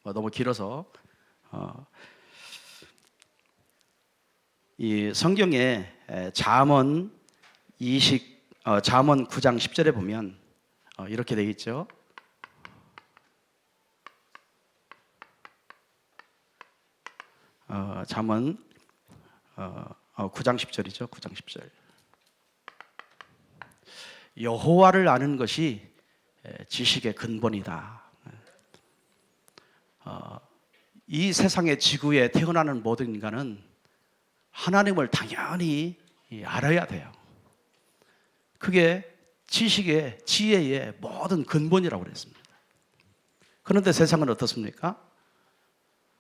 너무 길어서 이 성경에 잠언 9장 10절에 보면 이렇게 되어 있죠. 잠언 9장 10절이죠. 9장 10절. 여호와를 아는 것이 지식의 근본이다. 이 세상의 지구에 태어나는 모든 인간은 하나님을 당연히 알아야 돼요. 그게 지식의, 지혜의 모든 근본이라고 그랬습니다. 그런데 세상은 어떻습니까?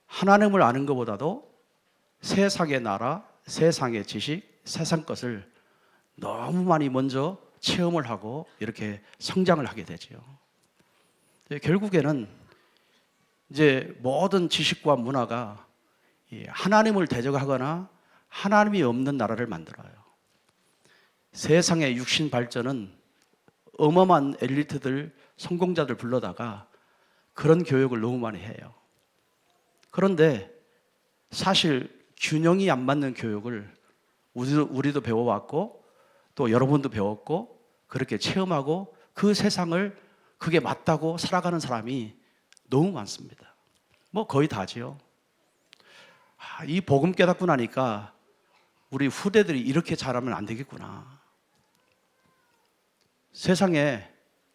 하나님을 아는 것보다도 세상의 나라, 세상의 지식, 세상 것을 너무 많이 먼저 체험을 하고 이렇게 성장을 하게 되죠. 결국에는 이제 모든 지식과 문화가 하나님을 대적하거나 하나님이 없는 나라를 만들어요. 세상의 육신 발전은 어마어마한 엘리트들, 성공자들 불러다가 그런 교육을 너무 많이 해요. 그런데 사실 균형이 안 맞는 교육을 우리도 배워왔고 또 여러분도 배웠고 그렇게 체험하고 그 세상을 그게 맞다고 살아가는 사람이 너무 많습니다. 거의 다지요. 이 복음 깨닫고 나니까 우리 후대들이 이렇게 자라면 안 되겠구나. 세상에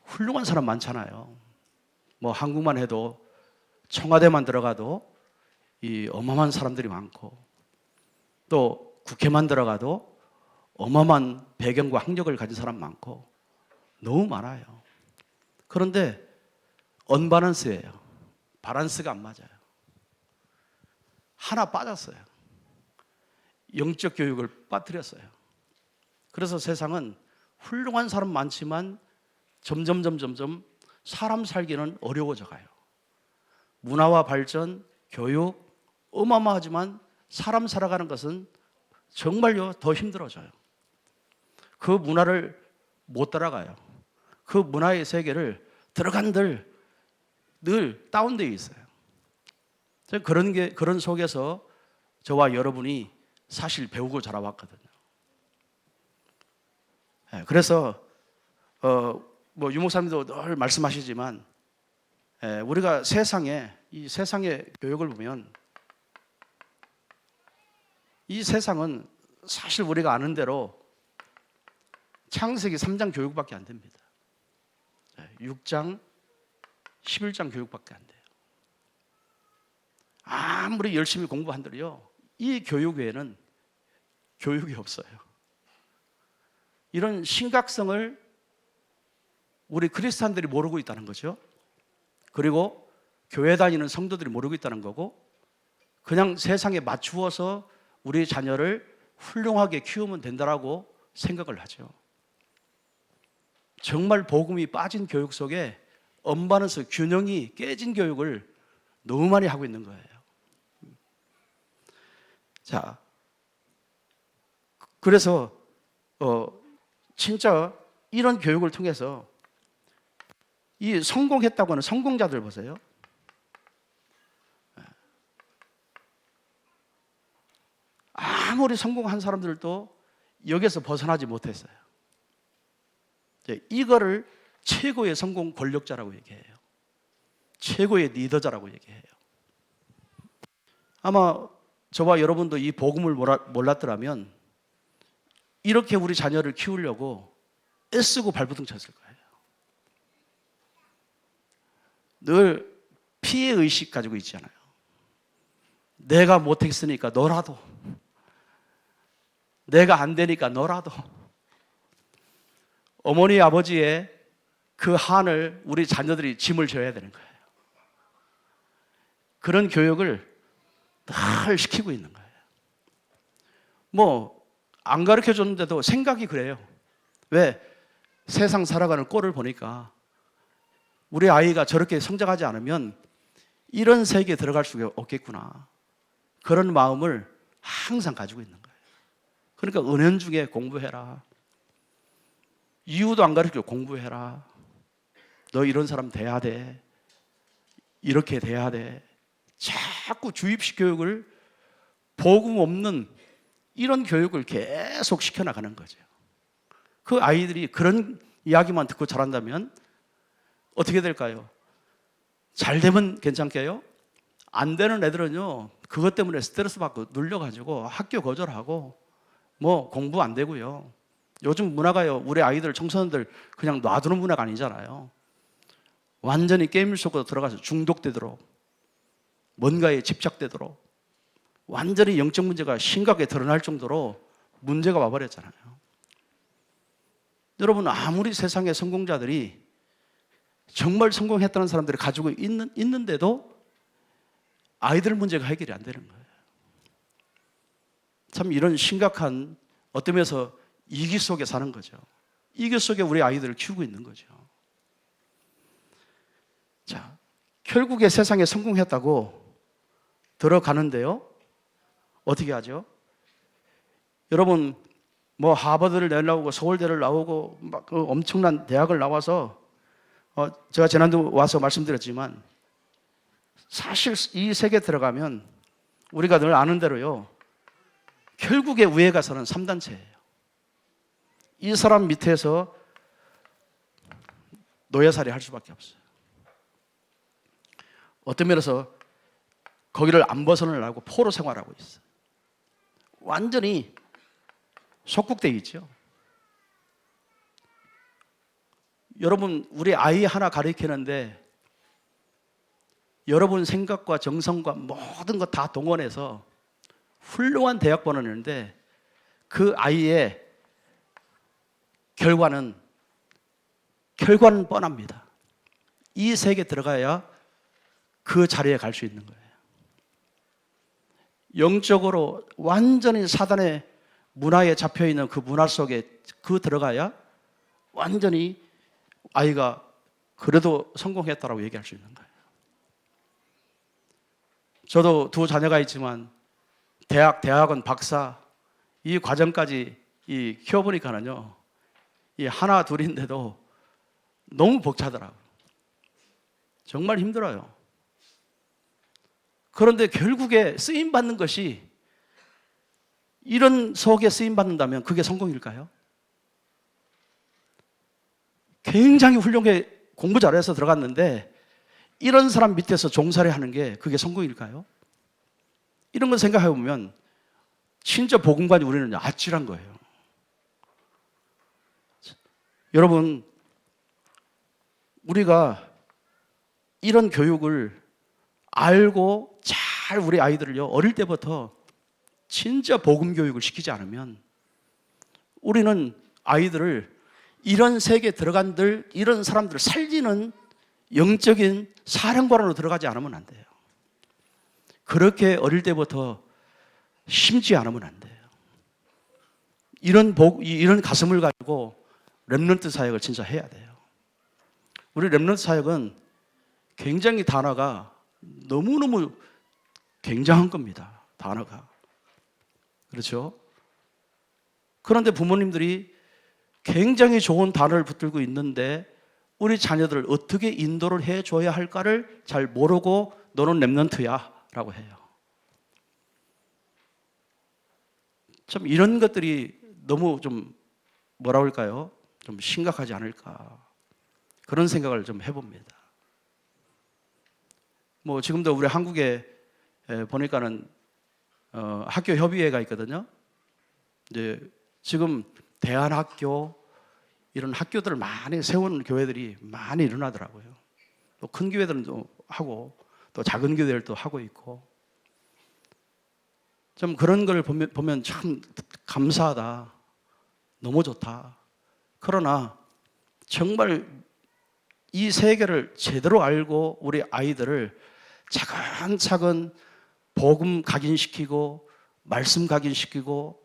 훌륭한 사람 많잖아요. 한국만 해도 청와대만 들어가도 이 어마어마한 사람들이 많고 또 국회만 들어가도 어마어마한 배경과 학력을 가진 사람 많고 너무 많아요. 그런데 언밸런스예요. 밸런스가 안 맞아요. 하나 빠졌어요. 영적 교육을 빠뜨렸어요. 그래서 세상은 훌륭한 사람 많지만 점점 사람 살기는 어려워져 가요. 문화와 발전, 교육 어마어마하지만 사람 살아가는 것은 정말요 더 힘들어져요. 그 문화를 못 따라가요. 그 문화의 세계를 들어간들 늘 다운되어 있어요. 그런 속에서 저와 여러분이 사실 배우고 자라왔거든요. 그래서 유목사님도 늘 말씀하시지만 우리가 이 세상의 교육을 보면 이 세상은 사실 우리가 아는 대로 창세기 3장 교육밖에 안 됩니다. 6장, 11장 교육밖에 안 돼요. 아무리 열심히 공부한들요 이 교육 외에는 교육이 없어요. 이런 심각성을 우리 크리스찬들이 모르고 있다는 거죠. 그리고 교회 다니는 성도들이 모르고 있다는 거고 그냥 세상에 맞추어서 우리 자녀를 훌륭하게 키우면 된다라고 생각을 하죠. 정말 복음이 빠진 교육 속에 언밸런스, 균형이 깨진 교육을 너무 많이 하고 있는 거예요. 자, 그래서 진짜 이런 교육을 통해서 이 성공했다고 하는 성공자들 보세요. 아무리 성공한 사람들도 여기서 벗어나지 못했어요. 이거를 최고의 성공 권력자라고 얘기해요. 최고의 리더자라고 얘기해요. 아마 저와 여러분도 이 복음을 몰랐더라면 이렇게 우리 자녀를 키우려고 애쓰고 발버둥 쳤을 거예요. 늘 피해의식 가지고 있잖아요. 내가 못했으니까 너라도, 내가 안 되니까 너라도. 어머니 아버지의 그 한을 우리 자녀들이 짐을 져야 되는 거예요. 그런 교육을 늘 시키고 있는 거예요. 안 가르쳐 줬는데도 생각이 그래요. 왜? 세상 살아가는 꼴을 보니까 우리 아이가 저렇게 성장하지 않으면 이런 세계에 들어갈 수가 없겠구나. 그런 마음을 항상 가지고 있는 거예요. 그러니까 은연중에 공부해라. 이유도 안 가르쳐 공부해라. 너 이런 사람 돼야 돼. 이렇게 돼야 돼. 자꾸 주입식 교육을, 복음 없는 이런 교육을 계속 시켜나가는 거죠. 그 아이들이 그런 이야기만 듣고 자란다면 어떻게 될까요? 잘 되면 괜찮게요? 안 되는 애들은요, 그것 때문에 스트레스 받고 눌려가지고 학교 거절하고 뭐 공부 안 되고요. 요즘 문화가요, 우리 아이들, 청소년들 그냥 놔두는 문화가 아니잖아요. 완전히 게임 속으로 들어가서 중독되도록, 뭔가에 집착되도록, 완전히 영적 문제가 심각하게 드러날 정도로 문제가 와버렸잖아요. 여러분, 아무리 세상의 성공자들이, 정말 성공했다는 사람들이 가지고 있는데도 아이들 문제가 해결이 안 되는 거예요. 참 이런 심각한, 어떤 면에서 이기 속에 사는 거죠. 이기 속에 우리 아이들을 키우고 있는 거죠. 자, 결국에 세상에 성공했다고 들어가는데요, 어떻게 하죠? 여러분, 뭐 하버드를 나오고 서울대를 나오고 막 그 엄청난 대학을 나와서, 제가 지난주 와서 말씀드렸지만, 사실 이 세계에 들어가면 우리가 늘 아는 대로요, 결국에 위에 가서는 3단체예요. 이 사람 밑에서 노예살이 할 수밖에 없어요. 어떤 면에서 거기를 안 벗어나려고 포로 생활하고 있어요. 완전히 속국되어 있죠. 여러분, 우리 아이 하나 가르치는데 여러분 생각과 정성과 모든 것 다 동원해서 훌륭한 대학 보내는데 그 아이의 결과는 뻔합니다. 이 세계에 들어가야 그 자리에 갈 수 있는 거예요. 영적으로 완전히 사단의 문화에 잡혀있는 그 문화 속에 들어가야 완전히 아이가 그래도 성공했다라고 얘기할 수 있는 거예요. 저도 두 자녀가 있지만 대학원, 박사 이 과정까지 키워보니까는요, 이 하나 둘인데도 너무 벅차더라고요. 정말 힘들어요. 그런데 결국에 쓰임받는 것이, 이런 속에 쓰임받는다면 그게 성공일까요? 굉장히 훌륭하게 공부 잘해서 들어갔는데 이런 사람 밑에서 종살이 하는 게 그게 성공일까요? 이런 걸 생각해 보면 진짜 복음관이 우리는 아찔한 거예요. 여러분, 우리가 이런 교육을 알고 잘 우리 아이들을요, 어릴 때부터 진짜 복음 교육을 시키지 않으면 우리는 아이들을 이런 세계에 들어간들, 이런 사람들을 살리는 영적인 사령관으로 들어가지 않으면 안 돼요. 그렇게 어릴 때부터 심지 않으면 안 돼요. 이런 가슴을 가지고 렘넌트 사역을 진짜 해야 돼요. 우리 렘넌트 사역은 굉장히 단어가 너무너무 굉장한 겁니다. 단어가. 그렇죠? 그런데 부모님들이 굉장히 좋은 단어를 붙들고 있는데 우리 자녀들을 어떻게 인도를 해줘야 할까를 잘 모르고 너는 렘넌트야 라고 해요. 참 이런 것들이 너무 좀 뭐라 할까요? 좀 심각하지 않을까, 그런 생각을 좀 해봅니다. 뭐 지금도 우리 한국에 보니까는 학교 협의회가 있거든요. 이제 지금 대안학교, 이런 학교들을 많이 세우는 교회들이 많이 일어나더라고요. 또 큰 교회들은 또 하고 또 작은 교회들도 하고 있고, 좀 그런 걸 보면 참 감사하다, 너무 좋다. 그러나 정말 이 세계를 제대로 알고 우리 아이들을 차근차근 복음 각인시키고 말씀 각인시키고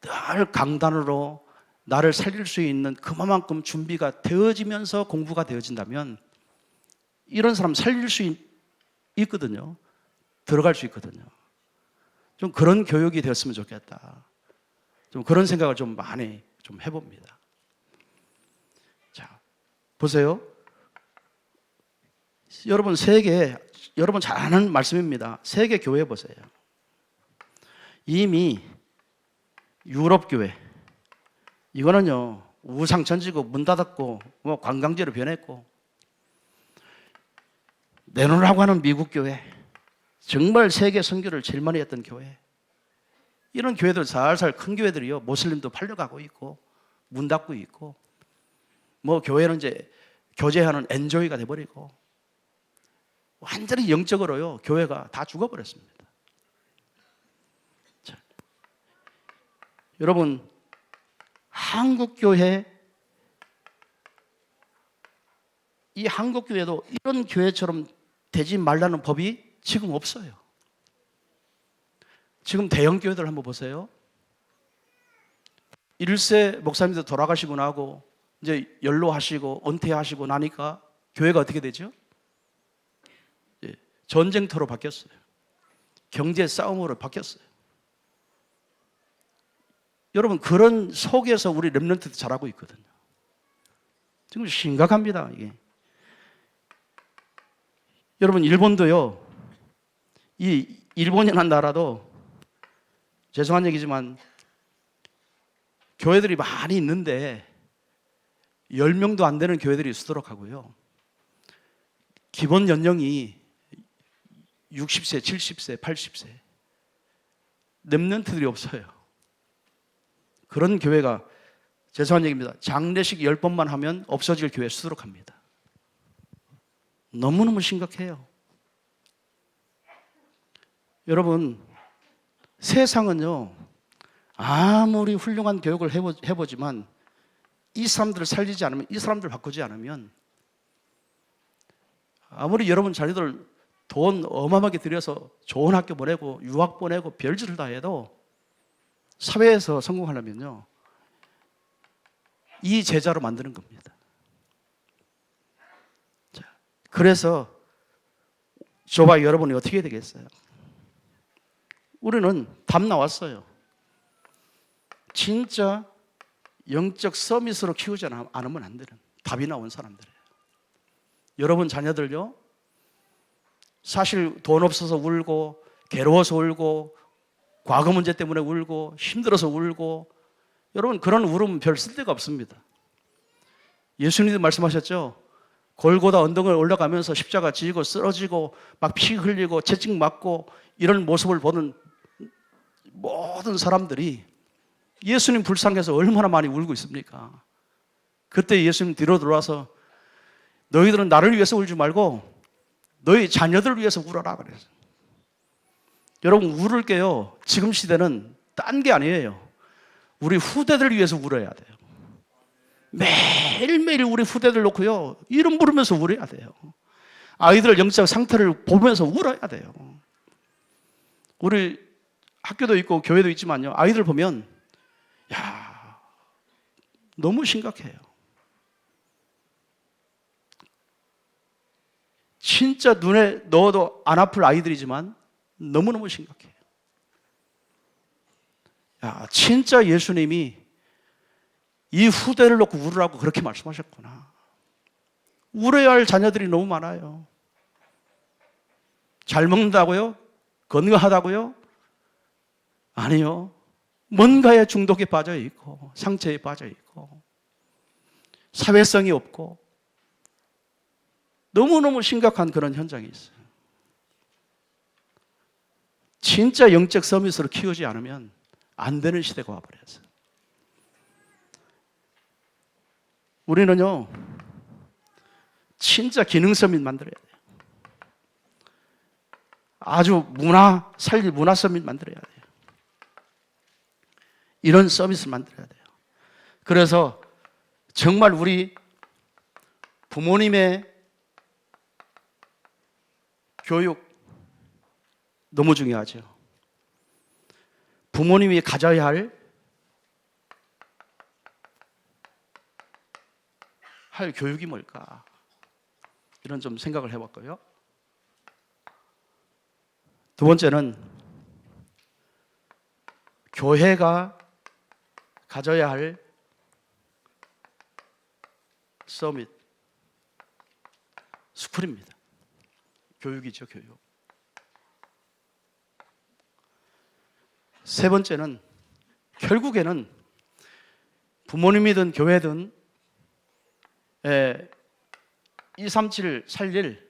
늘 강단으로 나를 살릴 수 있는 그만큼 준비가 되어지면서 공부가 되어진다면 이런 사람 살릴 수 있거든요. 들어갈 수 있거든요. 좀 그런 교육이 되었으면 좋겠다. 좀 그런 생각을 좀 많이 좀 해봅니다. 자, 보세요. 여러분, 세계에 여러분 잘 아는 말씀입니다. 세계 교회 보세요. 이미 유럽 교회 이거는요 우상 천지고 문 닫았고 뭐 관광지로 변했고, 내놓으라고 하는 미국 교회, 정말 세계 선교를 제일 많이 했던 교회, 이런 교회들 살살 큰 교회들이요 모슬림도 팔려가고 있고 문 닫고 있고, 뭐 교회는 이제 교제하는 엔조이가 돼버리고 완전히 영적으로요 교회가 다 죽어버렸습니다. 자, 여러분 한국교회, 이 한국교회도 이런 교회처럼 되지 말라는 법이 지금 없어요. 지금 대형 교회들 한번 보세요. 1세 목사님도 돌아가시고 나고 이제 연로하시고 은퇴하시고 나니까 교회가 어떻게 되죠? 전쟁터로 바뀌었어요. 경제 싸움으로 바뀌었어요. 여러분 그런 속에서 우리 렘넌트도 자라고 있거든요. 지금 심각합니다 이게. 여러분 일본도요, 이 일본이라는 나라도 죄송한 얘기지만 교회들이 많이 있는데 10명도 안 되는 교회들이 수두룩 하고요, 기본 연령이 60세, 70세, 80세, 렘넌트들이 없어요. 그런 교회가, 죄송한 얘기입니다, 장례식 10번만 하면 없어질 교회 수두룩합니다. 너무너무 심각해요. 여러분 세상은요 아무리 훌륭한 교육을 해보지만 이 사람들을 살리지 않으면, 이 사람들을 바꾸지 않으면, 아무리 여러분 자녀들 돈 어마어마하게 들여서 좋은 학교 보내고 유학 보내고 별짓을 다 해도 사회에서 성공하려면요 이 제자로 만드는 겁니다. 자, 그래서 저와 여러분이 어떻게 해야 되겠어요? 우리는 답 나왔어요. 진짜 영적 서밋으로 키우지 않으면 안 되는 답이 나온 사람들이에요. 여러분 자녀들요 사실 돈 없어서 울고 괴로워서 울고 과거 문제 때문에 울고 힘들어서 울고, 여러분 그런 울음은 별 쓸데가 없습니다. 예수님도 말씀하셨죠. 골고다 언덕을 올라가면서 십자가 지고 쓰러지고 막 피 흘리고 채찍 맞고 이런 모습을 보는 모든 사람들이 예수님 불쌍해서 얼마나 많이 울고 있습니까? 그때 예수님 뒤로 들어와서 너희들은 나를 위해서 울지 말고 너희 자녀들을 위해서 울어라 그랬어요. 여러분 울을 게요 지금 시대는 딴 게 아니에요. 우리 후대들 위해서 울어야 돼요. 매일매일 우리 후대들 놓고요 이름 부르면서 울어야 돼요. 아이들 영적 상태를 보면서 울어야 돼요. 우리 학교도 있고 교회도 있지만요 아이들 보면 야 너무 심각해요. 진짜 눈에 넣어도 안 아플 아이들이지만 너무너무 심각해요. 야, 진짜 예수님이 이 후대를 놓고 울으라고 그렇게 말씀하셨구나. 울어야 할 자녀들이 너무 많아요. 잘 먹는다고요? 건강하다고요? 아니요. 뭔가에 중독에 빠져 있고 상처에 빠져 있고 사회성이 없고 너무너무 심각한 그런 현장이 있어요. 진짜 영적 서밋으로 키우지 않으면 안 되는 시대가 와버렸어요. 우리는요 진짜 기능 서밋 만들어야 돼요. 아주 살릴 문화 서밋 만들어야 돼요. 이런 서밋을 만들어야 돼요. 그래서 정말 우리 부모님의 교육 너무 중요하죠. 부모님이 가져야 할 교육이 뭘까? 이런 좀 생각을 해봤고요. 두 번째는 교회가 가져야 할 서밋, 스쿨입니다. 교육이죠, 교육. 세 번째는 결국에는 부모님이든 교회든 237 살릴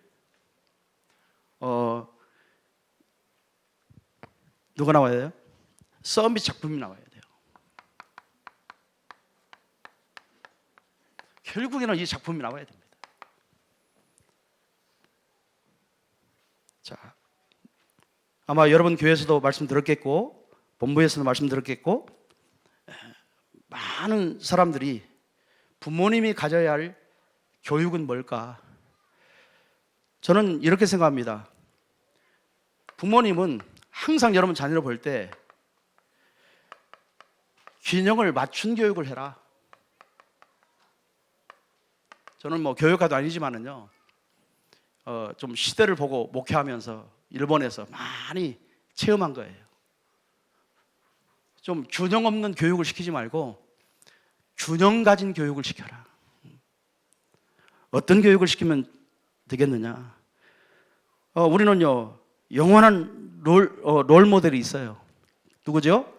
누가 나와야 돼요? 서밋 작품이 나와야 돼요. 결국에는 이 작품이 나와야 됩니다. 자, 아마 여러분 교회에서도 말씀 들었겠고 본부에서도 말씀 들었겠고 많은 사람들이 부모님이 가져야 할 교육은 뭘까? 저는 이렇게 생각합니다. 부모님은 항상 여러분 자녀를 볼 때 균형을 맞춘 교육을 해라. 저는 뭐 교육가도 아니지만은요, 좀 시대를 보고 목회하면서 일본에서 많이 체험한 거예요. 좀 균형 없는 교육을 시키지 말고 균형 가진 교육을 시켜라. 어떤 교육을 시키면 되겠느냐? 우리는요, 영원한 롤 모델이 있어요. 누구죠?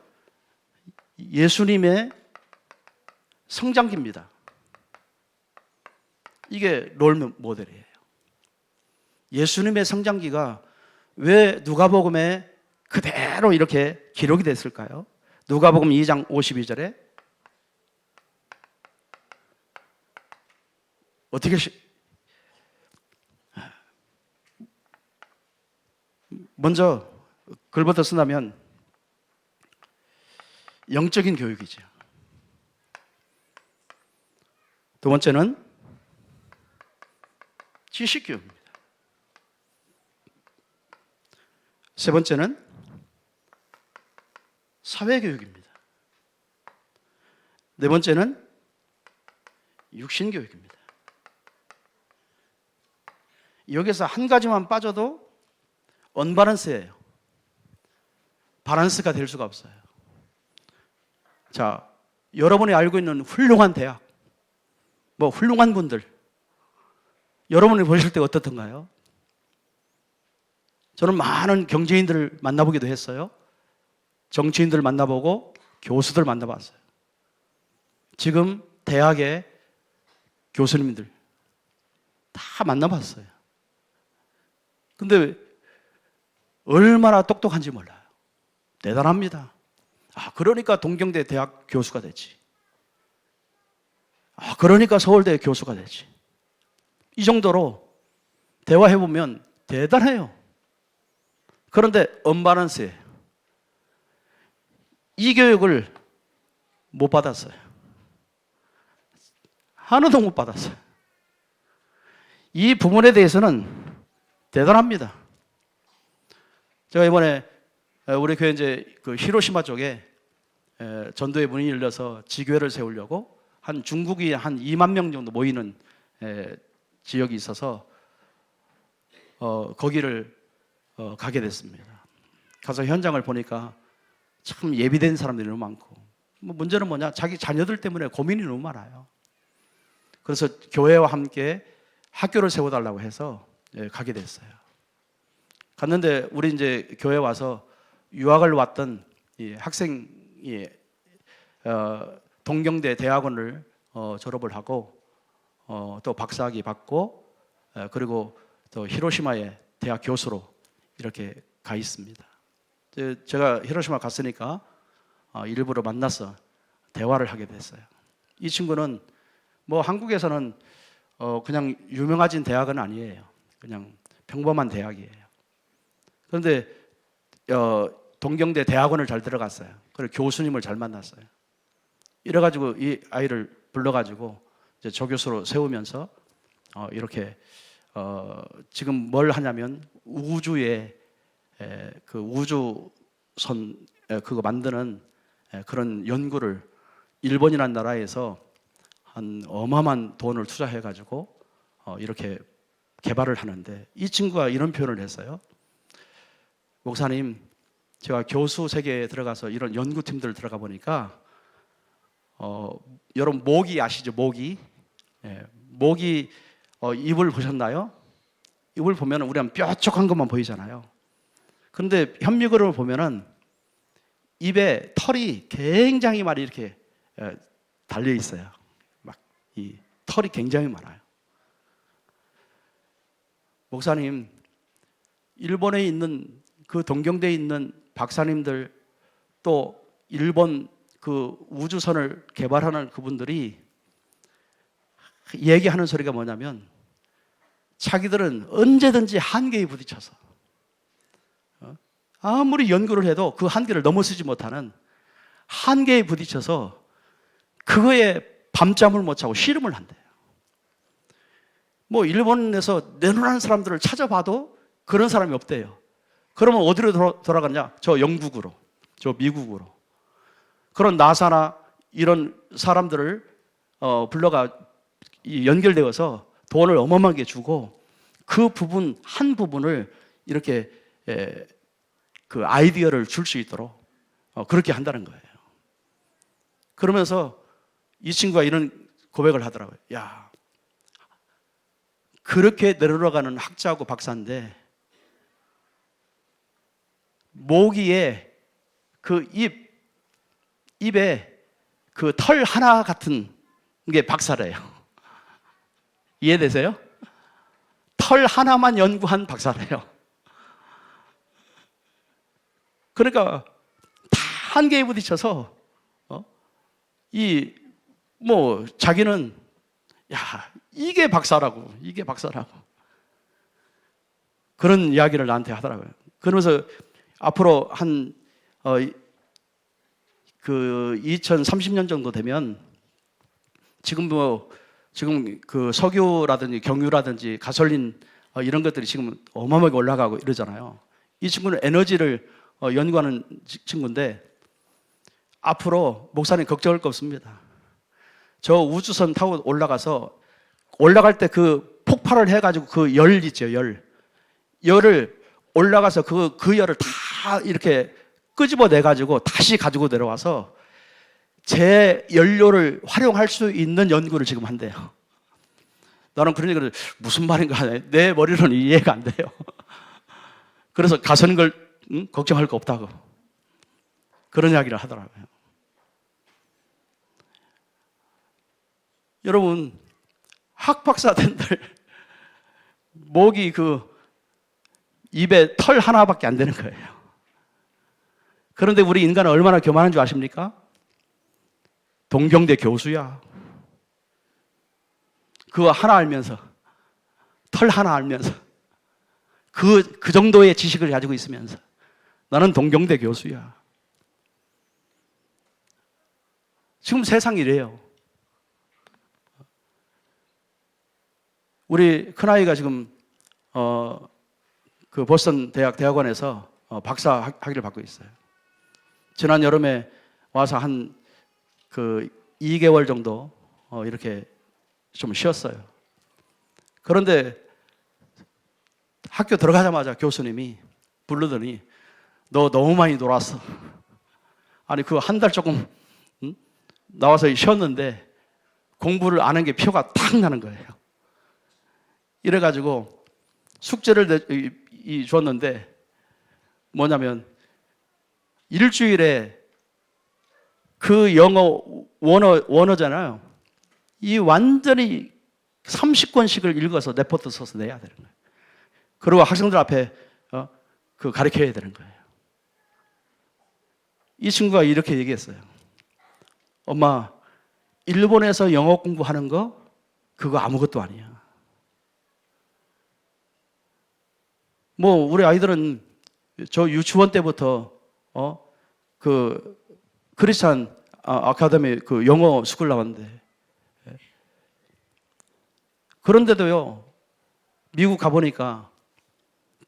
예수님의 성장기입니다. 이게 롤 모델이에요. 예수님의 성장기가 왜 누가복음에 그대로 이렇게 기록이 됐을까요? 누가복음 2장 52절에 어떻게 먼저 글부터 쓴다면 영적인 교육이죠. 두 번째는 지식 교육입니다. 세 번째는 사회 교육입니다. 네 번째는 육신 교육입니다. 여기서 한 가지만 빠져도 언밸런스예요. 바란스가 될 수가 없어요. 자, 여러분이 알고 있는 훌륭한 대학, 뭐 훌륭한 분들, 여러분이 보실 때 어떻던가요? 저는 많은 경제인들을 만나보기도 했어요. 정치인들을 만나보고 교수들 만나봤어요. 지금 대학의 교수님들 다 만나봤어요. 근데 얼마나 똑똑한지 몰라요. 대단합니다. 그러니까 동경대 대학 교수가 됐지. 그러니까 서울대 교수가 됐지. 이 정도로 대화해보면 대단해요. 그런데 언밸런스예요. 이 교육을 못 받았어요. 하나도 못 받았어요. 이 부분에 대해서는 대단합니다. 제가 이번에 우리 교회 이제 그 히로시마 쪽에 전도의 문이 열려서 지교회를 세우려고 한 중국이 한 2만 명 정도 모이는 지역이 있어서 거기를 가게 됐습니다. 가서 현장을 보니까 참 예비된 사람들이 너무 많고, 뭐 문제는 뭐냐? 자기 자녀들 때문에 고민이 너무 많아요. 그래서 교회와 함께 학교를 세워달라고 해서 가게 됐어요. 갔는데 우리 이제 교회 와서 유학을 왔던 이 학생이 동경대 대학원을 졸업을 하고 또 박사학위 받고 그리고 또 히로시마의 대학 교수로 이렇게 가 있습니다. 제가 히로시마 갔으니까 일부러 만나서 대화를 하게 됐어요. 이 친구는 뭐 한국에서는 그냥 유명해진 대학은 아니에요. 그냥 평범한 대학이에요. 그런데 동경대 대학원을 잘 들어갔어요. 그리고 교수님을 잘 만났어요. 이래가지고 이 아이를 불러가지고 이제 조교수로 세우면서 이렇게 지금 뭘 하냐면 우주에 그 우주선 그거 만드는 그런 연구를 일본이라는 나라에서 한 어마어마한 돈을 투자해가지고 이렇게 개발을 하는데, 이 친구가 이런 표현을 했어요. 목사님, 제가 교수 세계에 들어가서 이런 연구팀들 들어가 보니까 여러분 모기 아시죠? 모기. 모기 입을 보셨나요? 입을 보면 우리는 뾰족한 것만 보이잖아요. 그런데 현미그룹을 보면은 입에 털이 굉장히 많이 이렇게 달려 있어요. 막 이 털이 굉장히 많아요. 목사님, 일본에 있는 그 동경대에 있는 박사님들 또 일본 그 우주선을 개발하는 그분들이 얘기하는 소리가 뭐냐면 자기들은 언제든지 한계에 부딪혀서 아무리 연구를 해도 그 한계를 넘어서지 못하는 한계에 부딪혀서 그거에 밤잠을 못 자고 씨름을 한대요. 뭐 일본에서 내놓은 사람들을 찾아봐도 그런 사람이 없대요. 그러면 어디로 돌아갔냐? 저 영국으로, 저 미국으로. 그런 나사나 이런 사람들을 불러가 연결되어서 돈을 어마어마하게 주고 그 부분 한 부분을 이렇게 그 아이디어를 줄 수 있도록 그렇게 한다는 거예요. 그러면서 이 친구가 이런 고백을 하더라고요. 야, 그렇게 내려가는 학자하고 박사인데 모기에 그 입에 그 털 하나 같은 게 박사래요. 이해되세요? 털 하나만 연구한 박사래요. 그러니까 다 한계에 부딪혀서 자기는 야, 이게 박사라고 그런 이야기를 나한테 하더라고요. 그러면서 앞으로 그 2030년 정도 되면 지금 그 석유라든지 경유라든지 가솔린 이런 것들이 지금 어마어마하게 올라가고 이러잖아요. 이 친구는 에너지를 연구하는 친구인데 앞으로 목사님 걱정할 거 없습니다. 저 우주선 타고 올라갈 때 그 폭발을 해가지고 그 열 있죠, 열을 올라가서 그 열을 다 이렇게 끄집어내가지고 다시 가지고 내려와서 제 연료를 활용할 수 있는 연구를 지금 한대요. 나는 그런 얘기를 무슨 말인가 내 머리로는 이해가 안 돼요. 그래서 가서는 걸 걱정할 거 없다고 그런 이야기를 하더라고요. 여러분, 학박사들 목이 그 입에 털 하나밖에 안 되는 거예요. 그런데 우리 인간은 얼마나 교만한 줄 아십니까? 동경대 교수야. 그거 하나 알면서, 털 하나 알면서, 그 정도의 지식을 가지고 있으면서, 나는 동경대 교수야. 지금 세상이 이래요. 우리 큰아이가 지금, 그 보스턴 대학원에서 박사 학위를 받고 있어요. 지난 여름에 와서 한 그 2개월 정도 이렇게 좀 쉬었어요. 그런데 학교 들어가자마자 교수님이 부르더니 너 너무 많이 놀았어. 아니 그 한 달 조금 나와서 쉬었는데 공부를 안 한 게 표가 탁 나는 거예요. 이래가지고 숙제를 줬는데 뭐냐면 일주일에 그 영어 원어잖아요. 이 완전히 30권씩을 읽어서 레포트 써서 내야 되는 거예요. 그리고 학생들 앞에 그 가르쳐야 되는 거예요. 이 친구가 이렇게 얘기했어요. 엄마, 일본에서 영어 공부하는 거 그거 아무것도 아니야. 뭐 우리 아이들은 저 유치원 때부터 그 크리스찬 아카데미 그 영어 스쿨 나왔는데 그런데도요 미국 가보니까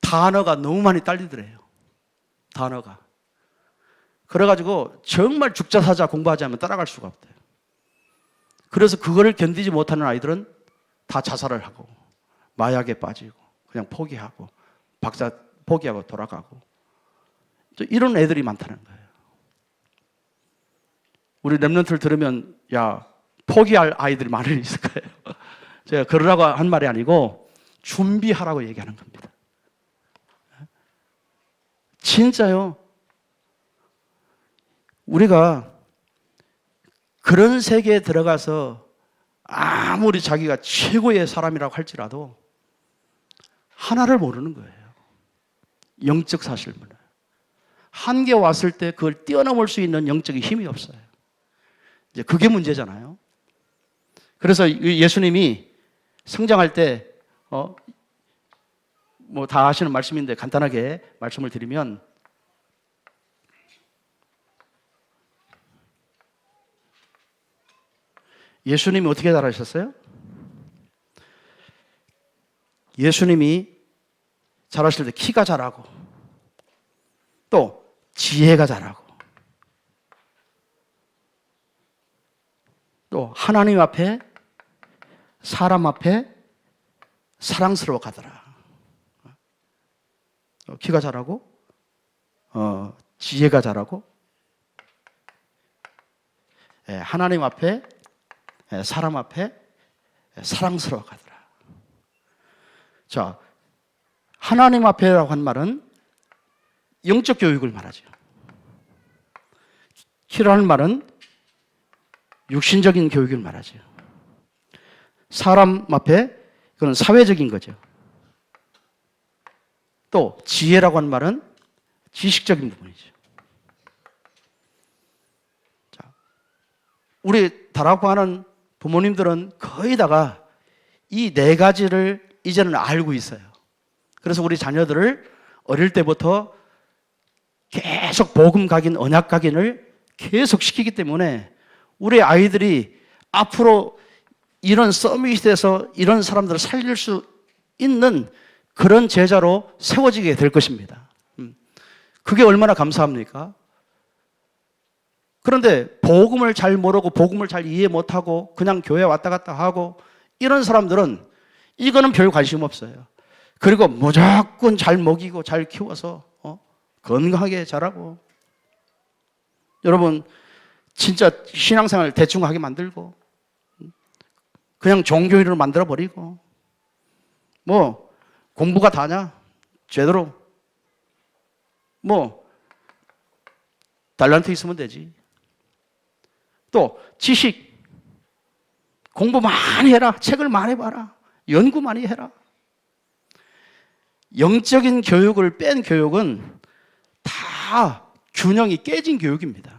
단어가 너무 많이 딸리더래요. 단어가. 그래가지고 정말 죽자사자 공부하지 않으면 따라갈 수가 없대요. 그래서 그거를 견디지 못하는 아이들은 다 자살을 하고 마약에 빠지고 그냥 포기하고 박사 포기하고 돌아가고 이런 애들이 많다는 거예요. 우리 랩런트를 들으면 야 포기할 아이들이 많이 있을 거예요. 제가 그러라고 한 말이 아니고 준비하라고 얘기하는 겁니다. 진짜요. 우리가 그런 세계에 들어가서 아무리 자기가 최고의 사람이라고 할지라도 하나를 모르는 거예요. 영적 사실문을. 한계 왔을 때 그걸 뛰어넘을 수 있는 영적인 힘이 없어요. 이제 그게 문제잖아요. 그래서 예수님이 성장할 때, 뭐 다 아시는 말씀인데 간단하게 말씀을 드리면, 예수님이 어떻게 자라셨어요? 예수님이 자라실 때 키가 자라고, 또 지혜가 자라고, 또 하나님 앞에, 사람 앞에 사랑스러워 가더라. 키가 자라고, 지혜가 자라고, 하나님 앞에, 사람 앞에 사랑스러워 가더라. 자, 하나님 앞에라고 한 말은 영적 교육을 말하죠. 키라는 말은 육신적인 교육을 말하죠. 사람 앞에, 그건 사회적인 거죠. 또 지혜라고 하는 말은 지식적인 부분이죠. 자, 우리 다라고 하는 부모님들은 거의 다가 이 네 가지를 이제는 알고 있어요. 그래서 우리 자녀들을 어릴 때부터 계속 복음 각인, 언약 각인을 계속 시키기 때문에 우리 아이들이 앞으로 이런 서밋에서 이런 사람들을 살릴 수 있는 그런 제자로 세워지게 될 것입니다. 그게 얼마나 감사합니까? 그런데 복음을 잘 모르고 복음을 잘 이해 못하고 그냥 교회 왔다 갔다 하고 이런 사람들은 이거는 별 관심 없어요. 그리고 무조건 잘 먹이고 잘 키워서 건강하게 자라고, 여러분 진짜 신앙생활 대충 하게 만들고 그냥 종교인으로 만들어버리고, 뭐 공부가 다냐? 제대로 뭐 달란트 있으면 되지. 또 지식, 공부 많이 해라, 책을 많이 봐라, 연구 많이 해라. 영적인 교육을 뺀 교육은 다 균형이 깨진 교육입니다.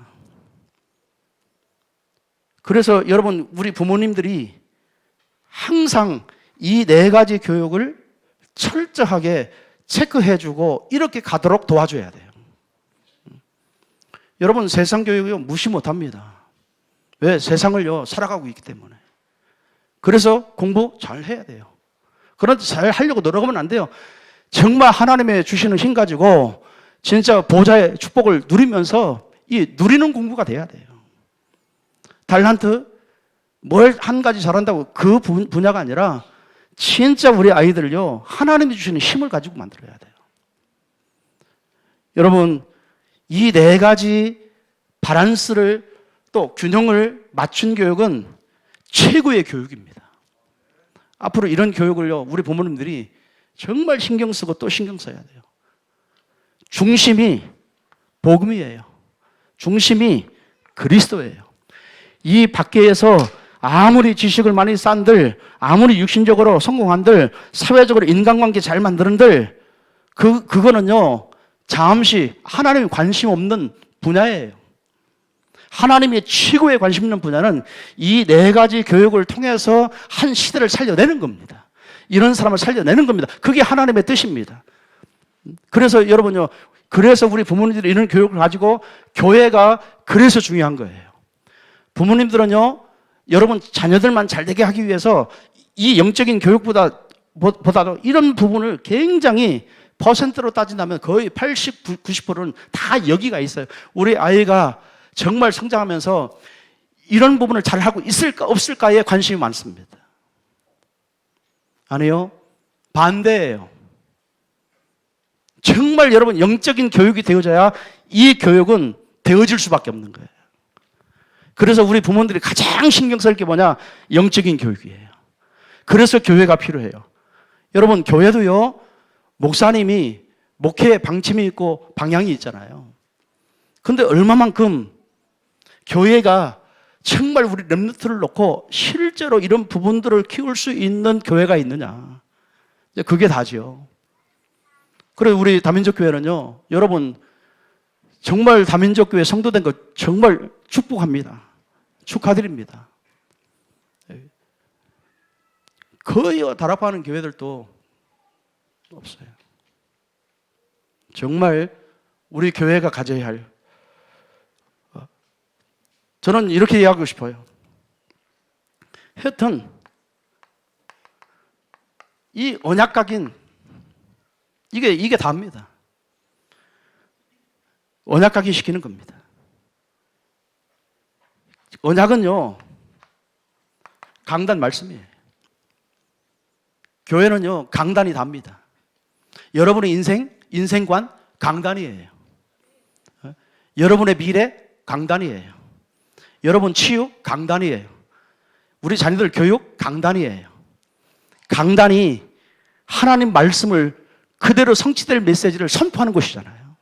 그래서 여러분, 우리 부모님들이 항상 이 네 가지 교육을 철저하게 체크해주고 이렇게 가도록 도와줘야 돼요. 여러분, 세상 교육이요 무시 못합니다. 왜? 세상을요 살아가고 있기 때문에. 그래서 공부 잘 해야 돼요. 그런데 잘 하려고 노력하면 안 돼요. 정말 하나님의 주시는 힘 가지고 진짜 보좌의 축복을 누리면서 이 누리는 공부가 돼야 돼요. 달란트, 뭘 한 가지 잘한다고 그 분야가 아니라 진짜 우리 아이들을요 하나님이 주시는 힘을 가지고 만들어야 돼요. 여러분, 이 네 가지 밸런스를 또 균형을 맞춘 교육은 최고의 교육입니다. 앞으로 이런 교육을요 우리 부모님들이 정말 신경 쓰고 또 신경 써야 돼요. 중심이 복음이에요. 중심이 그리스도예요. 이 밖에서 아무리 지식을 많이 싼들, 아무리 육신적으로 성공한들, 사회적으로 인간관계 잘 만드는들, 그거는요 잠시 하나님이 관심 없는 분야예요. 하나님의 최고의 관심 있는 분야는 이 네 가지 교육을 통해서 한 시대를 살려내는 겁니다. 이런 사람을 살려내는 겁니다. 그게 하나님의 뜻입니다. 그래서 여러분요, 그래서 우리 부모님들이 이런 교육을 가지고 교회가 그래서 중요한 거예요. 부모님들은요, 여러분 자녀들만 잘 되게 하기 위해서 이 영적인 교육보다도 이런 부분을 굉장히 퍼센트로 따진다면 거의 80, 90%는 다 여기가 있어요. 우리 아이가 정말 성장하면서 이런 부분을 잘하고 있을까 없을까에 관심이 많습니다. 아니요, 반대예요. 정말 여러분 영적인 교육이 되어져야 이 교육은 되어질 수밖에 없는 거예요. 그래서 우리 부모들이 가장 신경 쓸 게 뭐냐? 영적인 교육이에요. 그래서 교회가 필요해요. 여러분, 교회도요, 목사님이 목회의 방침이 있고 방향이 있잖아요. 근데 얼마만큼 교회가 정말 우리 렘넌트를 놓고 실제로 이런 부분들을 키울 수 있는 교회가 있느냐. 그게 다죠. 그래서 우리 다민족 교회는요, 여러분, 정말 다민족 교회 성도된 거 정말 축복합니다. 축하드립니다. 거의 다락방하는 교회들도 없어요. 정말 우리 교회가 가져야 할, 저는 이렇게 이야기하고 싶어요. 하여튼 이 언약 각인, 이게 다입니다. 언약 각인 시키는 겁니다. 언약은요, 강단 말씀이에요. 교회는요, 강단이 답니다. 여러분의 인생관, 강단이에요. 여러분의 미래, 강단이에요. 여러분 치유, 강단이에요. 우리 자녀들 교육, 강단이에요. 강단이 하나님 말씀을 그대로 성취될 메시지를 선포하는 것이잖아요.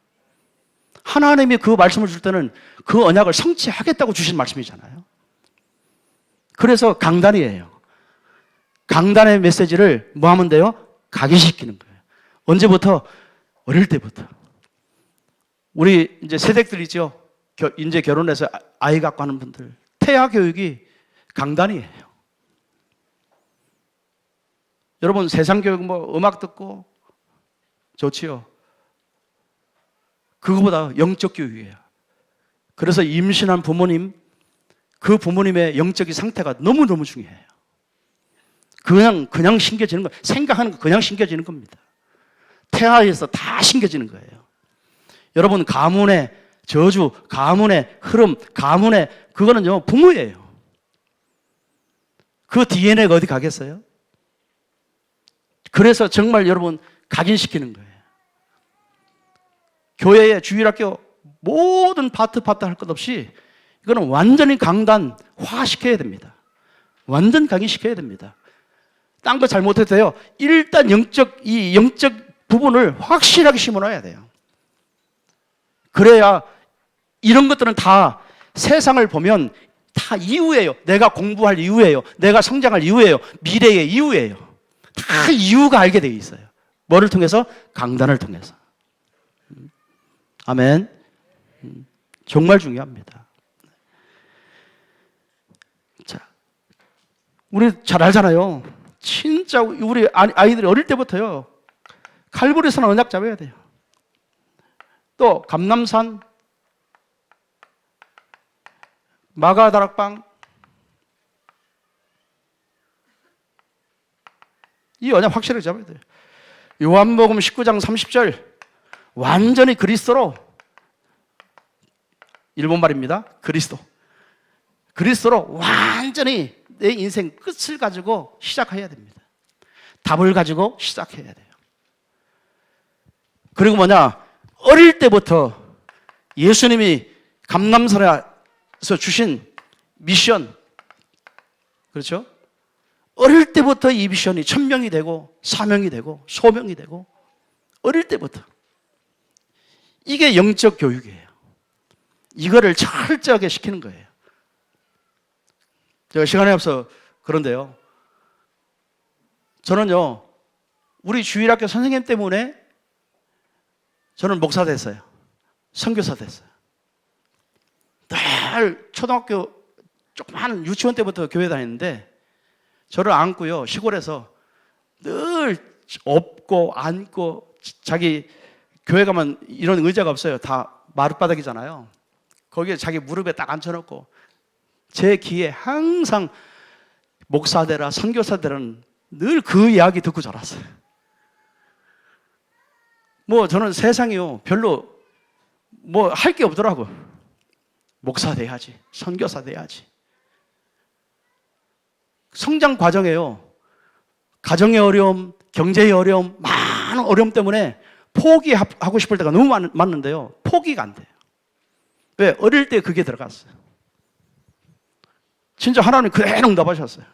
하나님이 그 말씀을 줄 때는 그 언약을 성취하겠다고 주신 말씀이잖아요. 그래서 강단이에요. 강단의 메시지를 뭐 하면 돼요? 각인시키는 거예요. 언제부터? 어릴 때부터. 우리 이제 세댁들이죠. 이제 결혼해서 아이 갖고 하는 분들. 태아 교육이 강단이에요. 여러분, 세상 교육 뭐 음악 듣고 좋지요. 그거보다 영적 교육이에요. 그래서 임신한 부모님, 그 부모님의 영적인 상태가 너무너무 중요해요. 그냥 신겨지는 거예요. 생각하는 거 그냥 신겨지는 겁니다. 태아에서 다 신겨지는 거예요. 여러분, 가문의 저주, 가문의 흐름, 가문의 그거는요, 부모예요. 그 DNA가 어디 가겠어요? 그래서 정말 여러분 각인시키는 거예요. 교회의 주일학교 모든 파트 할 것 없이 이거는 완전히 강단화시켜야 됩니다. 완전 각인시켜야 됩니다. 딴 거 잘못해도 돼요. 일단 이 영적 부분을 확실하게 심어놔야 돼요. 그래야 이런 것들은 다 세상을 보면 다 이유예요. 내가 공부할 이유예요. 내가 성장할 이유예요. 미래의 이유예요. 다 이유가 알게 되어 있어요. 뭐를 통해서? 강단을 통해서. 아멘. 정말 중요합니다. 자, 우리 잘 알잖아요. 진짜 우리 아이들이 어릴 때부터요, 칼부리산 언약 잡아야 돼요. 또 감남산, 마가다락방, 이 언약 확실하게 잡아야 돼요. 요한복음 19장 30절, 완전히 그리스도로, 일본 말입니다. 그리스도로 완전히 내 인생 끝을 가지고 시작해야 됩니다. 답을 가지고 시작해야 돼요. 그리고 뭐냐, 어릴 때부터 예수님이 감람산에서 주신 미션, 그렇죠? 어릴 때부터 이 미션이 천명이 되고 사명이 되고 소명이 되고, 어릴 때부터. 이게 영적 교육이에요. 이거를 철저하게 시키는 거예요. 제가 시간이 없어 그런데요, 저는요, 우리 주일학교 선생님 때문에 저는 목사 됐어요. 선교사 됐어요. 늘 초등학교 조그만 유치원 때부터 교회 다녔는데, 저를 안고요, 시골에서 늘 업고 안고, 자기 교회 가면 이런 의자가 없어요. 다 마룻바닥이잖아요. 거기에 자기 무릎에 딱 앉혀놓고 제 귀에 항상 목사 되라, 선교사 되라는 늘 그 이야기 듣고 자랐어요. 뭐 저는 세상이요, 별로 뭐 할 게 없더라고. 목사 돼야지, 선교사 돼야지. 성장 과정에요, 가정의 어려움, 경제의 어려움, 많은 어려움 때문에 포기하고 싶을 때가 너무 많은데요, 포기가 안 돼요. 왜? 어릴 때 그게 들어갔어요. 진짜 하나님 그대로 응답하셨어요.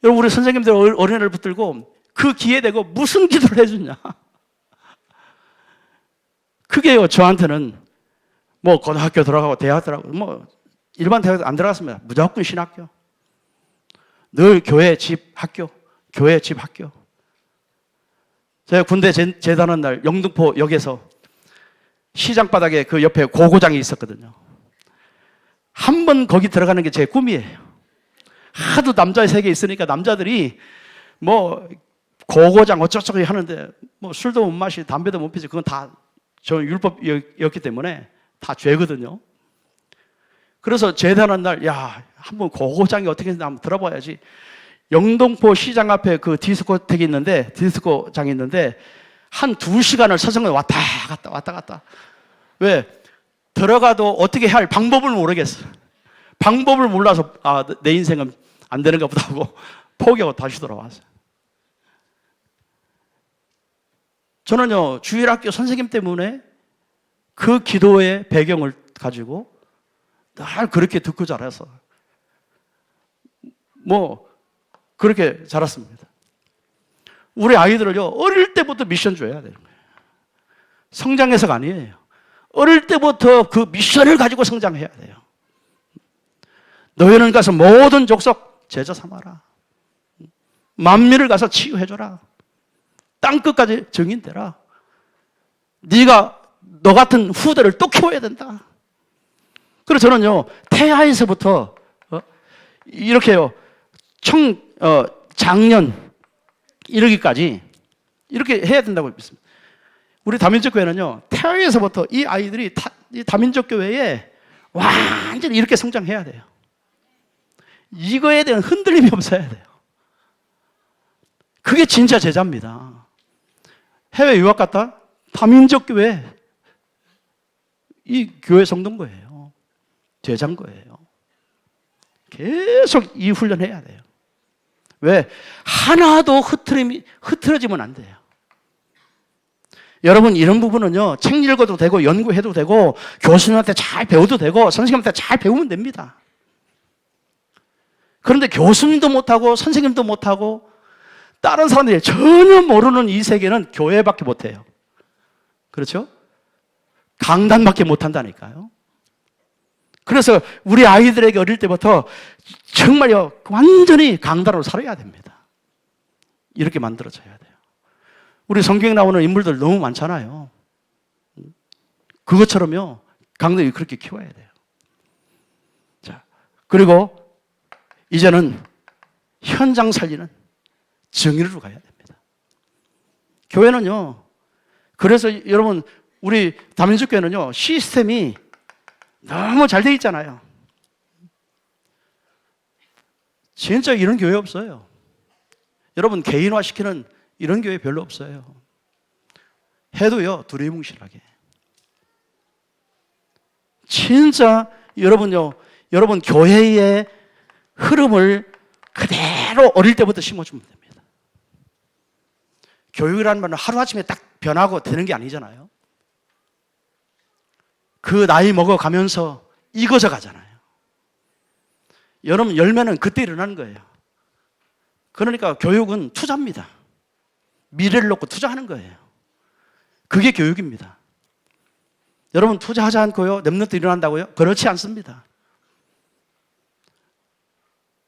여러분, 우리 선생님들 어린애를 붙들고 그 기회 되고 무슨 기도를 해주냐. 그게요, 저한테는 뭐 고등학교 들어가고 대학 들어가고 뭐 일반 대학 안 들어갔습니다. 무조건 신학교. 늘 교회, 집, 학교. 교회, 집, 학교. 제가 군대 제대하는 날 영등포 역에서 시장 바닥에 그 옆에 고고장이 있었거든요. 한 번 거기 들어가는 게 제 꿈이에요. 하도 남자의 세계에 있으니까 남자들이 뭐 고고장 어쩌고저쩌고 하는데 뭐 술도 못 마시고 담배도 못 피지, 그건 다 저 율법이었기 때문에 다 죄거든요. 그래서 제대하는 날, 야, 한번 고고장이 어떻게 되나 한번 들어봐야지. 영등포 시장 앞에 그 디스코텍이 있는데, 디스코장이 있는데 한 2시간을 서성을 왔다 갔다. 왜? 들어가도 어떻게 할 방법을 모르겠어. 방법을 몰라서 내 인생은 안 되는가 보다 하고 포기하고 다시 돌아왔어요. 저는요, 주일학교 선생님 때문에 그 기도의 배경을 가지고 늘 그렇게 듣고 자라서 뭐 그렇게 자랐습니다. 우리 아이들을요, 어릴 때부터 미션 줘야 되는 거예요. 성장해서가 아니에요. 어릴 때부터 그 미션을 가지고 성장해야 돼요. 너희는 가서 모든 족속 제자 삼아라. 만민을 가서 치유해줘라. 땅끝까지 증인되라. 네가 너 같은 후대를 또 키워야 된다. 그래서 저는요, 태아에서부터 이렇게요, 장년 이르기까지 이렇게 해야 된다고 믿습니다. 우리 다민족 교회는요, 태아에서부터 이 아이들이 이 다민족 교회에 완전히 이렇게 성장해야 돼요. 이거에 대한 흔들림이 없어야 돼요. 그게 진짜 제자입니다. 해외 유학 갔다 다민족 교회, 이 교회 성도인 거예요. 제자인 거예요. 계속 이 훈련해야 돼요. 왜? 하나도 흐트러지면 안 돼요. 여러분, 이런 부분은요, 책 읽어도 되고 연구해도 되고 교수님한테 잘 배워도 되고 선생님한테 잘 배우면 됩니다. 그런데 교수님도 못하고 선생님도 못하고 다른 사람들이 전혀 모르는 이 세계는 교회밖에 못해요. 그렇죠? 강단밖에 못한다니까요. 그래서 우리 아이들에게 어릴 때부터 정말요, 완전히 강단으로 살아야 됩니다. 이렇게 만들어져야 돼요. 우리 성경에 나오는 인물들 너무 많잖아요. 그것처럼요, 강단이 그렇게 키워야 돼요. 자, 그리고 이제는 현장 살리는 정의로 가야 됩니다. 교회는요, 그래서 여러분, 우리 다민족 교회는요, 시스템이 너무 잘 돼 있잖아요. 진짜 이런 교회 없어요. 여러분, 개인화시키는 이런 교회 별로 없어요. 해도요, 두리뭉실하게. 진짜 여러분요, 여러분 교회의 흐름을 그대로 어릴 때부터 심어주면 됩니다. 교육이라는 말은 하루아침에 딱 변하고 되는 게 아니잖아요. 그 나이 먹어가면서 익어져 가잖아요. 여러분, 열매는 그때 일어나는 거예요. 그러니까 교육은 투자입니다. 미래를 놓고 투자하는 거예요. 그게 교육입니다. 여러분, 투자하지 않고요, 랩런트 일어난다고요? 그렇지 않습니다.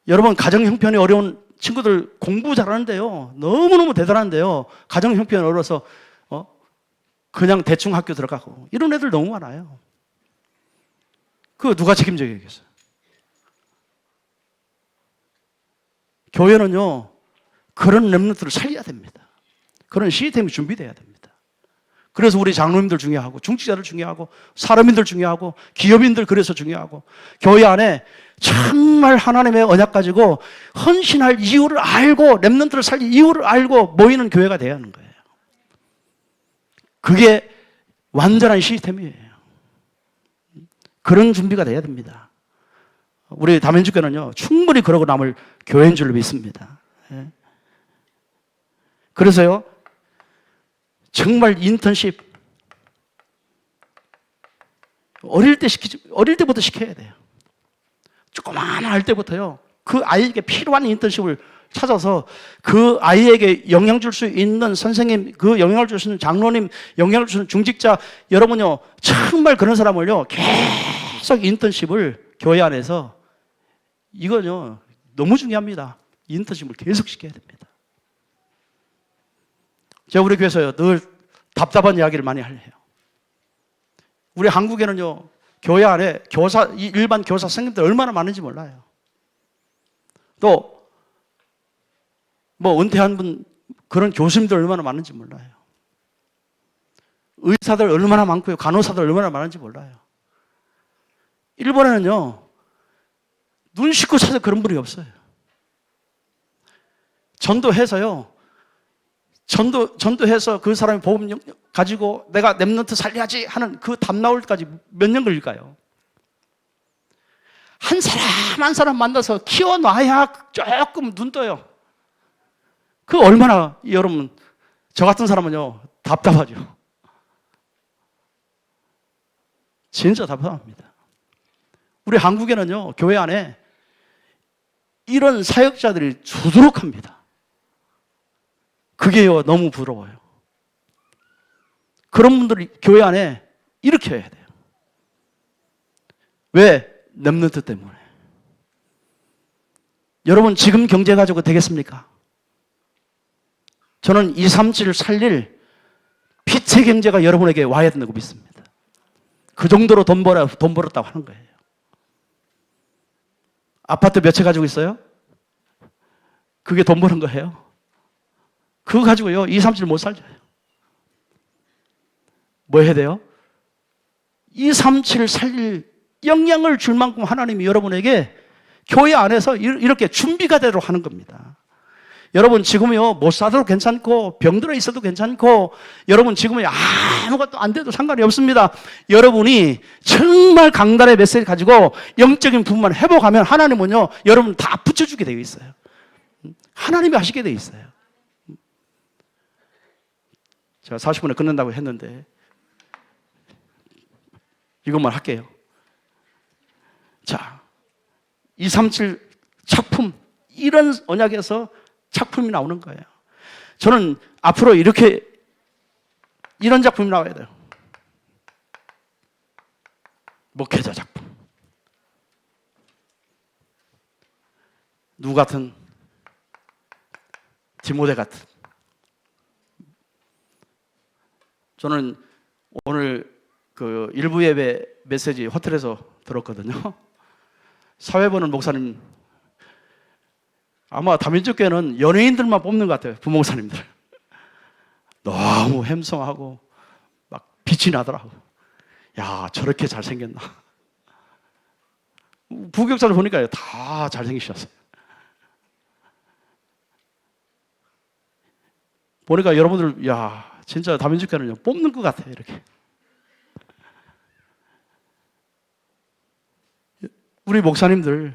여러분, 가정 형편이 어려운 친구들 공부 잘하는데요, 너무너무 대단한데요, 가정 형편이 어려워서 그냥 대충 학교 들어가고 이런 애들 너무 많아요. 그거 누가 책임져야겠어요? 교회는요, 그런 랩런트를 살려야 됩니다. 그런 시스템이 준비돼야 됩니다. 그래서 우리 장로님들 중요하고 중직자들 중요하고 사람인들 중요하고 기업인들 그래서 중요하고 교회 안에 정말 하나님의 언약 가지고 헌신할 이유를 알고 랩런트를 살릴 이유를 알고 모이는 교회가 돼야 하는 거예요. 그게 완전한 시스템이에요. 그런 준비가 돼야 됩니다. 우리 다민족교회는요, 충분히 그러고 남을 교회인 줄로 믿습니다. 그래서요, 정말 인턴십 어릴 때부터 시켜야 돼요. 조그마한 할 때부터요, 그 아이에게 필요한 인턴십을 찾아서 그 아이에게 영향 줄 수 있는 선생님, 그 영향을 줄 수 있는 장로님, 영향을 주는 중직자, 여러분요, 정말 그런 사람을요, 계속 인턴십을 교회 안에서, 이거요, 너무 중요합니다. 인턴십을 계속 시켜야 됩니다. 제가 우리 교회에서요, 늘 답답한 이야기를 많이 해요. 우리 한국에는요, 교회 안에 일반 교사 선생님들 얼마나 많은지 몰라요. 또, 은퇴한 분, 그런 교수님들 얼마나 많은지 몰라요. 의사들 얼마나 많고요. 간호사들 얼마나 많은지 몰라요. 일본에는요, 눈 씻고 찾아 그런 분이 없어요. 전도해서요, 전도해서 그 사람이 복음 가지고 내가 렘넌트 살려야지 하는 그 답 나올 때까지 몇 년 걸릴까요? 한 사람 한 사람 만나서 키워놔야 조금 눈 떠요. 그 얼마나, 여러분, 저 같은 사람은요, 답답하죠. 진짜 답답합니다. 우리 한국에는요, 교회 안에 이런 사역자들이 주도록합니다. 그게요, 너무 부러워요. 그런 분들이 교회 안에 이렇게 해야 돼요. 왜? 렘넌트 때문에. 여러분, 지금 경제 가지고 되겠습니까? 저는 237을 살릴 빛의 경제가 여러분에게 와야 된다고 믿습니다. 그 정도로 돈 벌었다고 하는 거예요. 아파트 몇 채 가지고 있어요? 그게 돈 버는 거예요. 그거 가지고요, 237 못 살죠. 뭐 해야 돼요? 237을 살릴 영향을 줄 만큼 하나님이 여러분에게 교회 안에서 이렇게 준비가 되도록 하는 겁니다. 여러분, 지금요, 못 사도 괜찮고, 병들어 있어도 괜찮고, 여러분, 지금은 아무것도 안 돼도 상관이 없습니다. 여러분이 정말 강단의 메시지를 가지고 영적인 부분만 회복하면 하나님은요, 여러분 다 붙여주게 되어 있어요. 하나님이 하시게 되어 있어요. 제가 40분에 끝낸다고 했는데, 이것만 할게요. 자, 237 작품, 이런 언약에서 작품이 나오는 거예요. 저는 앞으로 이런 작품이 나와야 돼요. 목회자 작품. 누구 같은? 디모데 같은. 저는 오늘 그 일부 예배 메시지 호텔에서 들었거든요. 사회 보는 목사님, 아마 다민족교회는 연예인들만 뽑는 것 같아요. 부목사님들. 너무 햄성하고 막 빛이 나더라고. 야, 저렇게 잘생겼나. 부교육자들 보니까 다 잘생기셨어요. 보니까 여러분들, 야, 진짜 다민족교회는 뽑는 것 같아요. 이렇게. 우리 목사님들,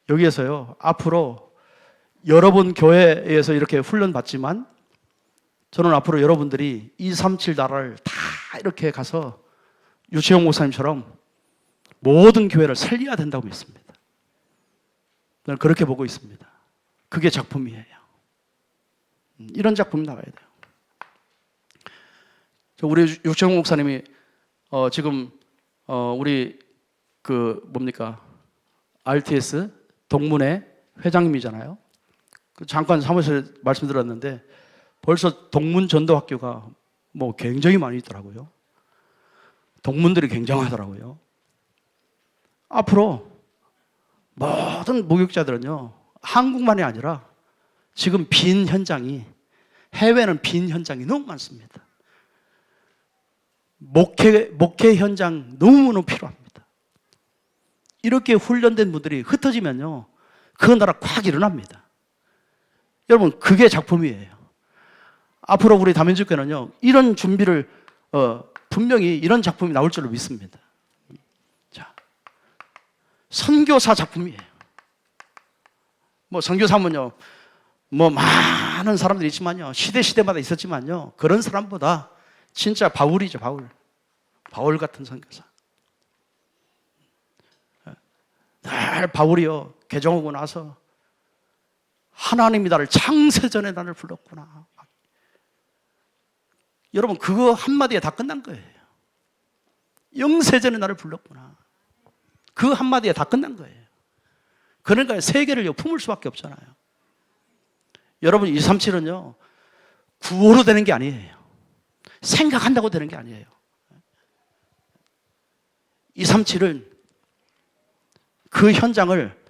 여기에서요, 앞으로 여러분 교회에서 이렇게 훈련 받지만, 저는 앞으로 여러분들이 237 나라를 다 이렇게 가서 유채영 목사님처럼 모든 교회를 살려야 된다고 믿습니다. 저는 그렇게 보고 있습니다. 그게 작품이에요. 이런 작품이 나와야 돼요. 우리 유채영 목사님이 지금 우리 RTS 동문회 회장님이잖아요. 잠깐 사무실에 말씀드렸는데 벌써 동문 전도학교가 굉장히 많이 있더라고요. 동문들이 굉장하더라고요. 앞으로 모든 목욕자들은요, 한국만이 아니라 지금 빈 현장이, 해외는 빈 현장이 너무 많습니다. 목회 현장 너무너무 필요합니다. 이렇게 훈련된 분들이 흩어지면요, 그 나라 꽉 일어납니다. 여러분, 그게 작품이에요. 앞으로 우리 다민족교회는요, 이런 준비를 분명히 이런 작품이 나올 줄로 믿습니다. 자, 선교사 작품이에요. 선교사면요, 많은 사람들이 있지만요, 시대마다 있었지만요, 그런 사람보다 진짜 바울이죠, 바울 같은 선교사. 늘 바울이요 개종하고 나서 하나님이 나를 창세전에 나를 불렀구나. 여러분 그거 한마디에 다 끝난 거예요. 영세전에 나를 불렀구나. 그 한마디에 다 끝난 거예요. 그러니까 세계를 품을 수밖에 없잖아요. 여러분 237은요 구호로 되는 게 아니에요. 생각한다고 되는 게 아니에요. 237은 그 현장을,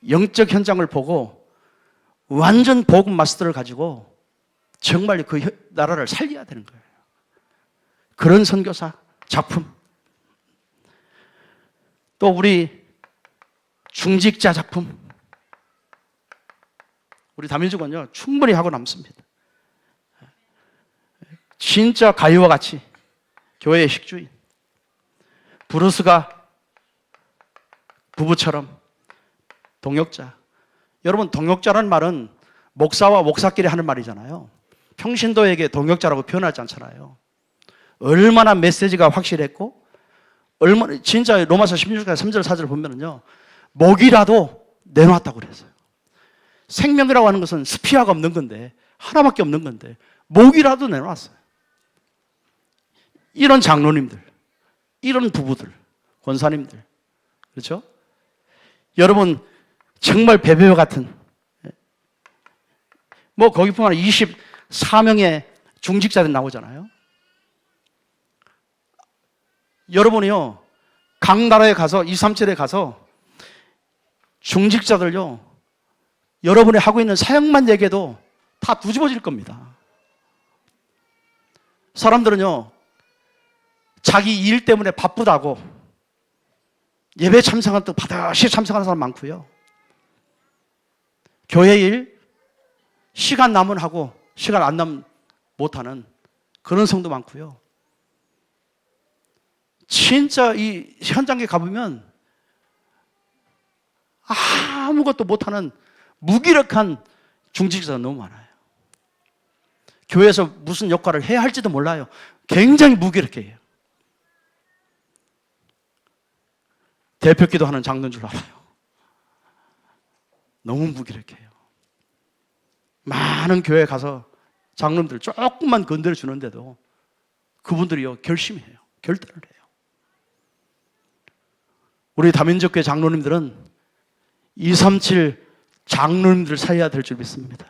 영적 현장을 보고 완전 복음 마스터를 가지고 정말 그 나라를 살려야 되는 거예요. 그런 선교사 작품. 또 우리 중직자 작품. 우리 다민족은요 충분히 하고 남습니다. 진짜 가요와 같이 교회의 식주인, 브루스가 부부처럼 동역자. 여러분 동역자라는 말은 목사와 목사끼리 하는 말이잖아요. 평신도에게 동역자라고 표현하지 않잖아요. 얼마나 메시지가 확실했고 얼마나 진짜 로마서 16장 3절 4절 보면은요 목이라도 내놓았다고 그랬어요. 생명이라고 하는 것은 스피아가 없는 건데 하나밖에 없는 건데 목이라도 내놓았어요. 이런 장로님들, 이런 부부들, 권사님들, 그렇죠? 여러분 정말 베베와 같은 뭐 거기뿐만 아니라 24명의 중직자들 나오잖아요. 여러분이요 각 나라에 가서 237에 가서 중직자들요 여러분이 하고 있는 사역만 얘기해도 다 뒤집어질 겁니다. 사람들은요 자기 일 때문에 바쁘다고 예배 참석한 때 바다시 참석하는 사람 많고요. 교회 일 시간 나면 하고 시간 안 나면 못하는 그런 성도 많고요. 진짜 이 현장에 가보면 아무것도 못하는 무기력한 중직자가 너무 많아요. 교회에서 무슨 역할을 해야 할지도 몰라요. 굉장히 무기력해요. 대표 기도하는 장로인 줄 알아요. 너무 무기력해요. 많은 교회에 가서 장로님들 조금만 건드려 주는데도 그분들이요 결심해요. 결단을 해요. 우리 다민족교회 장로님들은 237 장로님들을 살려야 될 줄 믿습니다.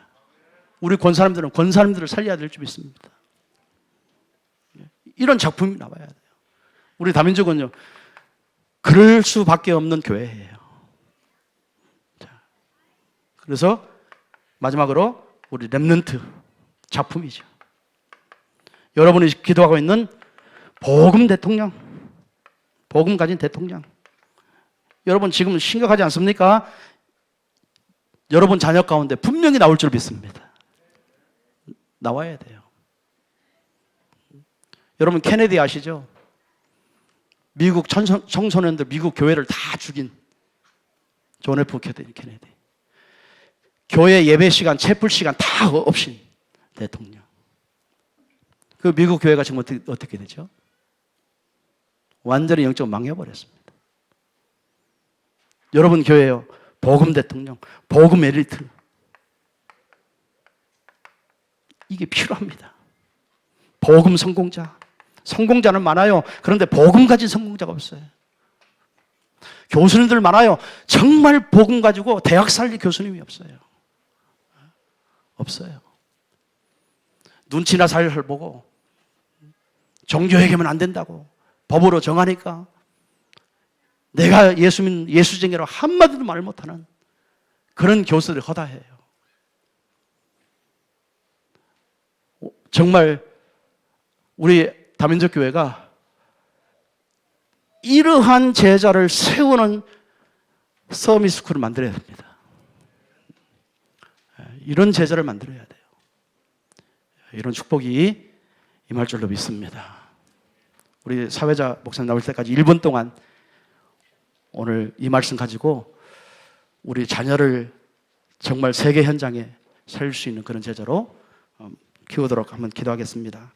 우리 권사님들은 권사님들을 살려야 될 줄 믿습니다. 이런 작품이 나와야 돼요. 우리 다민족은요 그럴 수밖에 없는 교회예요. 자, 그래서 마지막으로 우리 렘넌트 작품이죠. 여러분이 기도하고 있는 복음 대통령, 복음 가진 대통령. 여러분 지금 심각하지 않습니까? 여러분 자녀 가운데 분명히 나올 줄 믿습니다. 나와야 돼요. 여러분 케네디 아시죠? 미국 청소년들 미국 교회를 다 죽인 존 F 케네디. 교회 예배 시간, 채플 시간 다 없인 대통령. 그 미국 교회가 지금 어떻게 되죠? 완전히 영적으로 망해버렸습니다. 여러분 교회요, 복음 대통령, 복음 엘리트. 이게 필요합니다. 복음 성공자. 성공자는 많아요. 그런데 복음 가진 성공자가 없어요. 교수님들 많아요. 정말 복음 가지고 대학 살릴 교수님이 없어요. 없어요. 눈치나 살을 보고 종교회개면 안 된다고 법으로 정하니까 내가 예수쟁이라고 한마디도 말 못하는 그런 교수들이 허다해요. 정말 우리 다민족 교회가 이러한 제자를 세우는 서밋스쿨을 만들어야 됩니다. 이런 제자를 만들어야 돼요. 이런 축복이 임할 줄로 믿습니다. 우리 사회자 목사님 나올 때까지 1분 동안 오늘 이 말씀 가지고 우리 자녀를 정말 세계 현장에 살릴 수 있는 그런 제자로 키우도록 한번 기도하겠습니다.